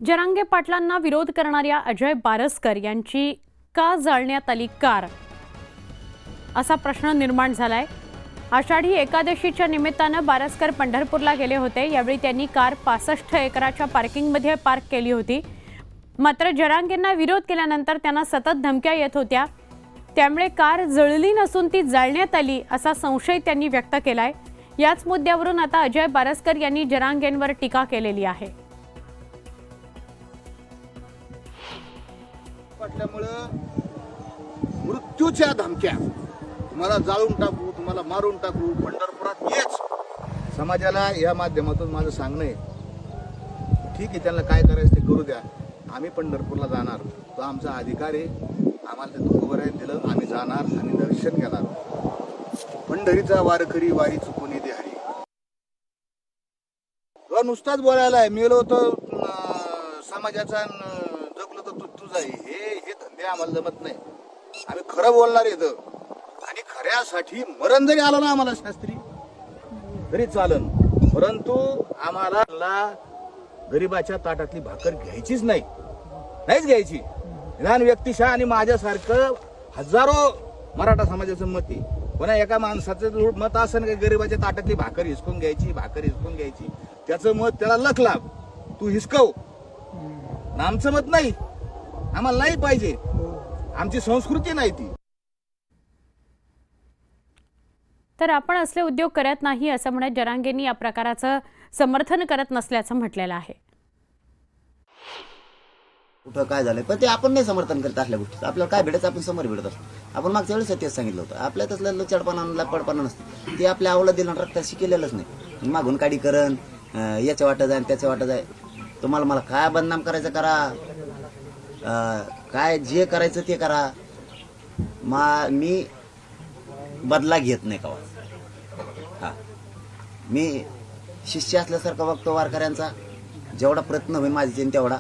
जरांगे पाटलांना विरोध करणाऱ्या अजय बारसकर यांची का जाळण्यात आली कार असा प्रश्न निर्माण झालाय। आषाढी एकादशीच्या निमित्तानं बारसकर पंढरपूरला गेले होते। यावेळी त्यांनी कार 65 एकराच्या पार्किंगमध्ये पार्क केली होती। मात्र जरांगेंना विरोध केल्यानंतर त्यांना सतत धमक्या येत होत्या। त्यामुळे कार जळली नसून ती जाळण्यात आली असा संशय त्यांनी व्यक्त केलाय। याच मुद्द्यावरून आता अजय बारसकर यांनी जरांगेंवर टीका केलेली आहे। मृत्यूच्या धमक्या, तुम्हाला जाळून टाकू, तुम्हाला मारून टाकू, पंढरपुरात येच समाजाला या माध्यमातून माझं सांगणं आहे, ठीक आहे, त्यांना काय करायचं ते करू द्या, आम्ही पंढरपूरला जाणार, तो आमचा अधिकार आहे, आम्हाला ते तुकोबराय दिलं, आम्ही जाणार आणि दर्शन घेणार। पंढरीचा वारकरी वारी चुकून दे हरी, तो नुसताच बोलायला आहे, मेलो तर समाजाचा जगलो तर तुझा हे धंदे आम्हाला जमत नाही। आम्ही खरं बोलणार येतं आणि खऱ्यासाठी मरण जरी आलं ना आम्हाला शास्त्री तरी चालन, परंतु आम्हाला गरीबाच्या ताटातली भाकर घ्यायचीच नाहीच घ्यायची। लहान व्यक्तिशा आणि माझ्यासारखं हजारो मराठा समाजाचं मत आहे, पण एका माणसाचं मत असं की गरीबाच्या ताटातली भाकर हिसकून घ्यायची, त्याचं मत त्याला लख लाभ, तू हिसकव, आमचं मत नाही, आम्हाला नाही पाहिजे, आमची संस्कृती नाही ती। तर आपण असले उद्योग करत नाही असं म्हणत जरांगेंनी या प्रकाराचं समर्थन करत नसल्याचं म्हटलेलं आहे। कुठं काय झालंय पण ते आपण नाही समर्थन करत असल्या गोष्टी, आपल्याला काय भेटायचं आपण समोर भेटत असतो। आपण मागच्या वेळेस तेच सांगितलं होतं, आपल्या तसलं लचडपणा लपडपणा नसतं, ते आपल्या आवलं दिलं रक्तात शिकेलेलंच नाही। मागून काडी करण, याच्या वाटत जाय त्याच्या वाटत जाय, तुम्हाला मला काय बदनाम करायचं करा, काय जे करायचं ते करा, मी बदला घेत नाही का। हा, मी शिष्य असल्यासारखा बघतो वारकऱ्यांचा, जेवढा प्रयत्न होईल माझ्या तेवढा